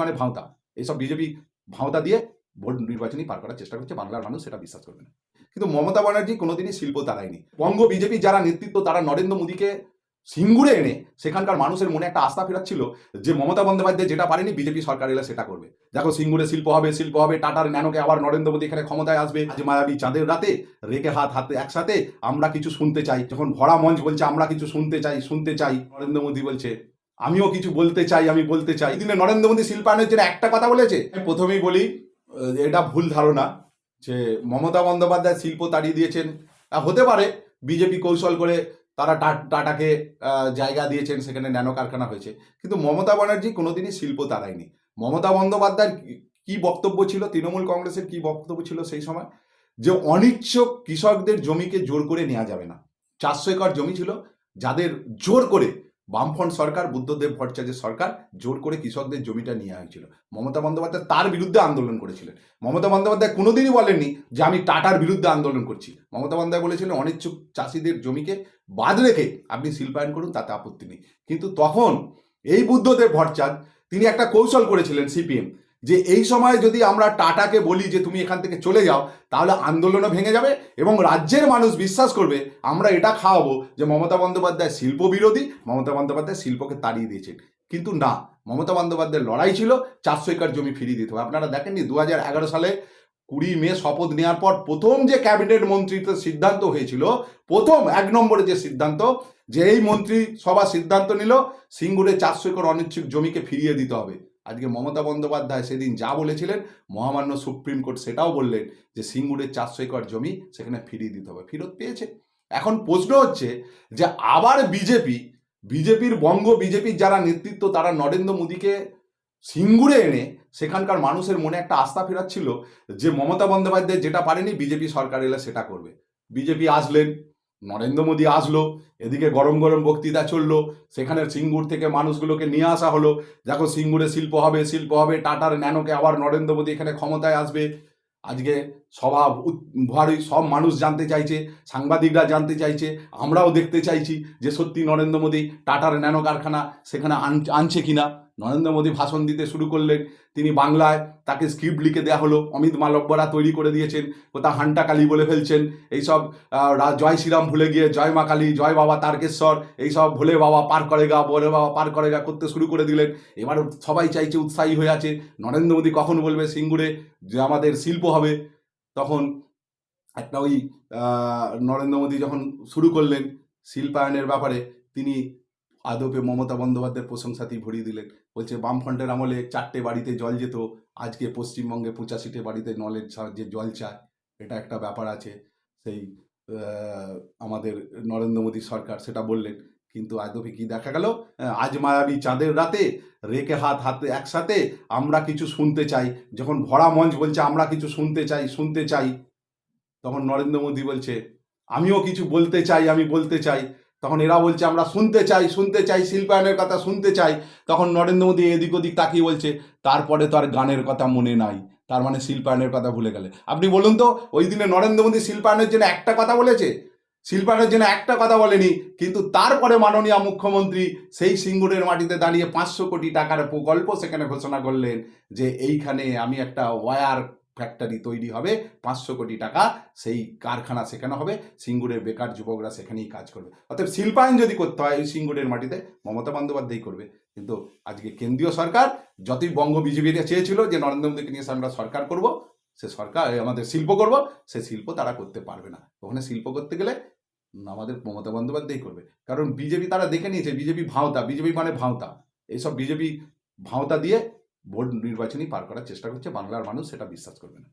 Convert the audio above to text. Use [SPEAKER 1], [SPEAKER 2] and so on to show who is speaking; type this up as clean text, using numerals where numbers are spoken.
[SPEAKER 1] মানে ভাঁওতা, এইসব বিজেপি ভাঁওতা দিয়ে ভোট নির্বাচনী পার করার চেষ্টা করছে, বাংলার মানুষ সেটা বিশ্বাস করবে না। কিন্তু মমতা ব্যানার্জি কোনোদিনই শিল্প তাড়ায়নি। বঙ্গ বিজেপি যারা নেতৃত্ব তারা নরেন্দ্র মোদীকে সিঙ্গুরে এনে সেখানকার মানুষের মনে একটা আস্থা ফেরাচ্ছিল যে মমতা বন্দ্যোপাধ্যায় যেটা পারেনি বিজেপি সরকার এলে সেটা করবে। দেখো সিঙ্গুরে শিল্প হবে, টাটার ন্যানোকে আবার নরেন্দ্র মোদী এখানে ক্ষমতায় আসবে। আজ মায়াবী চাঁদের রাতে রেখে হাতে একসাথে আমরা কিছু শুনতে চাই। যখন ভরা মঞ্চ বলছে আমরা কিছু শুনতে চাই, নরেন্দ্র মোদী বলছে আমিও কিছু বলতে চাই, আমি বলতে চাই। এই দিনে নরেন্দ্র মোদী শিল্পায়নের জন্য একটা কথা বলেছে। আমি প্রথমেই বলি এটা ভুল ধারণা যে মমতা বন্দ্যোপাধ্যায় শিল্প তাড়িয়ে দিয়েছেন। হতে পারে বিজেপি কৌশল করে তারা টাটাকে জায়গা দিয়েছেন, সেখানে ন্যানো কারখানা হয়েছে, কিন্তু মমতা ব্যানার্জি কোনোদিনই শিল্প তাড়ায়নি। মমতা বন্দ্যোপাধ্যায়ের কি বক্তব্য ছিল, তৃণমূল কংগ্রেসের কি বক্তব্য ছিল সেই সময়, যে অনিচ্ছুক কৃষকদের জমিকে জোর করে নেওয়া যাবে না। 400 একর জমি ছিল যাদের জোর করে বামফ্রন্ট সরকার, বুদ্ধদেব ভট্টাচার্যের সরকার জোর করে কৃষকদের জমিটা নিয়ে হয়েছিল। মমতা বন্দ্যোপাধ্যায় তার বিরুদ্ধে আন্দোলন করেছিলেন। মমতা বন্দ্যোপাধ্যায় কোনোদিনই বলেননি যে আমি টাটার বিরুদ্ধে আন্দোলন করছি। মমতা বন্দ্যোপাধ্যায় বলেছিলেন অনিচ্ছুক চাষিদের জমিকে বাদ রেখে আপনি শিল্পায়ন করুন, তাতে আপত্তি নেই। কিন্তু তখন এই বুদ্ধদেব ভট্টাচার্য তিনি একটা কৌশল করেছিলেন সিপিএম, যে এই সময় যদি আমরা টাটাকে বলি যে তুমি এখান থেকে চলে যাও, তাহলে আন্দোলনও ভেঙে যাবে এবং রাজ্যের মানুষ বিশ্বাস করবে আমরা এটা খাওয়াবো যে মমতা বন্দ্যোপাধ্যায় শিল্প বিরোধী, মমতা বন্দ্যোপাধ্যায় শিল্পকে তাড়িয়ে দিয়েছেন। কিন্তু না, মমতা বন্দ্যোপাধ্যায়ের লড়াই ছিল 400 একর জমি ফিরিয়ে দিতে হবে। আপনারা দেখেননি 2011 সালে 20 মে শপথ নেওয়ার পর প্রথম যে ক্যাবিনেট মন্ত্রীর সিদ্ধান্ত হয়েছিল, প্রথম 1 নম্বরে যে সিদ্ধান্ত, যে এই মন্ত্রী সভা সিদ্ধান্ত নিল সিঙ্গুরে 400 একর অনিচ্ছুক জমিকে ফিরিয়ে দিতে হবে। আজকে মমতা বন্দ্যোপাধ্যায় সেদিন যা বলেছিলেন, মহামান্য সুপ্রিম কোর্ট সেটাও বললেন যে সিঙ্গুরের 400 একর জমি সেখানে ফিরিয়ে দিতে হবে। ফেরত পেয়েছে। এখন প্রশ্ন হচ্ছে যে আবার বিজেপির বঙ্গ বিজেপির যারা নেতৃত্ব তারা নরেন্দ্র মোদীকে সিঙ্গুরে এনে সেখানকার মানুষের মনে একটা আস্থা ফেরাচ্ছিল যে মমতা বন্দ্যোপাধ্যায় যেটা পারেনি বিজেপি সরকার এলে সেটা করবে। বিজেপি আসলেন, নরেন্দ্র মোদী আসলো, এদিকে গরম গরম বক্তৃতা চললো, সেখানে সিঙ্গুর থেকে মানুষগুলোকে নিয়ে আসা হলো। দেখো সিঙ্গুরে শিল্প হবে, টাটার ন্যানোকে আবার নরেন্দ্র মোদী এখানে ক্ষমতায় আসবে। আজকে ভারী সব মানুষ জানতে চাইছে, সাংবাদিকরা জানতে চাইছে, আমরাও দেখতে চাইছি যে সত্যি নরেন্দ্র মোদী টাটার ন্যানো কারখানা সেখানে আনছে কিনা। নরেন্দ্র মোদী ভাষণ দিতে শুরু করলেন, তিনি বাংলায়, তাকে স্ক্রিপ্ট লিখে দেওয়া হলো, অমিত মালব্যরা তৈরি করে দিয়েছেন, কোথা হান্টা কালী বলে ফেলছেন, এইসব জয় শ্রীরাম ভুলে গিয়ে জয় মা কালী, জয় বাবা তারকেশ্বর, এইসব ভোলে বাবা পার করেগা, বলে বাবা পার করেগা করতে শুরু করে দিলেন। এবার সবাই চাইছে, উৎসাহী হয়ে আছে নরেন্দ্র মোদী কখন বলবে সিঙ্গুরে যে আমাদের শিল্প হবে। তখন একটা ওই নরেন্দ্র মোদী যখন শুরু করলেন শিল্পায়নের ব্যাপারে, তিনি আদপে মমতা বন্দ্যোপাধ্যায়ের প্রশংসাতেই ভরিয়ে দিলেন। বলছে বামফ্রন্টের আমলে 4টে বাড়িতে জল যেত, আজকে পশ্চিমবঙ্গে 85টে বাড়িতে নলের সাহায্যে জল চায়। এটা একটা ব্যাপার আছে, সেই আমাদের নরেন্দ্র মোদী সরকার সেটা বললেন। কিন্তু আদপে কি দেখা গেল, আজ মায়াবী চাঁদের রাতে রেখে হাতে একসাথে আমরা কিছু শুনতে চাই। যখন ভরা মঞ্চ বলছে আমরা কিছু শুনতে চাই, তখন নরেন্দ্র মোদী বলছে আমিও কিছু বলতে চাই, আমি বলতে চাই। তখন এরা বলছে আমরা শুনতে চাই, শিল্পায়নের কথা শুনতে চাই। তখন নরেন্দ্র মোদী এদিক ওদিক তাকিয়ে বলছে তারপরে তো আর গানের কথা মনে নাই, তার মানে শিল্পায়নের কথা ভুলে গেলে। আপনি বলুন তো, ওই দিনে নরেন্দ্র মোদী শিল্পায়নের জন্য একটা কথা বলেছে? শিল্পায়নের জন্য একটা কথা বলেনি। কিন্তু তারপরে মাননীয় মুখ্যমন্ত্রী সেই সিঙ্গুরের মাটিতে দাঁড়িয়ে 500 কোটি টাকার প্রকল্প সেখানে ঘোষণা করলেন যে এইখানে আমি একটা ওয়্যার ফ্যাক্টরি তৈরি হবে, 500 কোটি টাকা সেই কারখানা সেখানে হবে, সিঙ্গুরের বেকার যুবকরা সেখানেই কাজ করবে। অর্থাৎ শিল্পায়ন যদি করতে হয় ওই সিঙ্গুরের মাটিতে, মমতা বন্দ্যোপাধ্যায় করবে। কিন্তু আজকে কেন্দ্রীয় সরকার যতই বঙ্গ বিজেপিরা চেয়েছিল যে নরেন্দ্র মোদীকে নিয়ে আমরা সরকার করব, সে সরকার আমাদের শিল্প করব, সে শিল্প তারা করতে পারবে না। ওখানে শিল্প করতে গেলে আমাদের মমতা বন্দ্যোপাধ্যায় করবে। কারণ বিজেপি তারা দেখে নিয়েছে বিজেপি ভাঁওতা, বিজেপি মানে ভাঁওতা। এইসব বিজেপি ভাঁওতা দিয়ে ভোট নির্বাচনী পার করার চেষ্টা করছে, বাংলার মানুষ সেটা বিশ্বাস করবে না।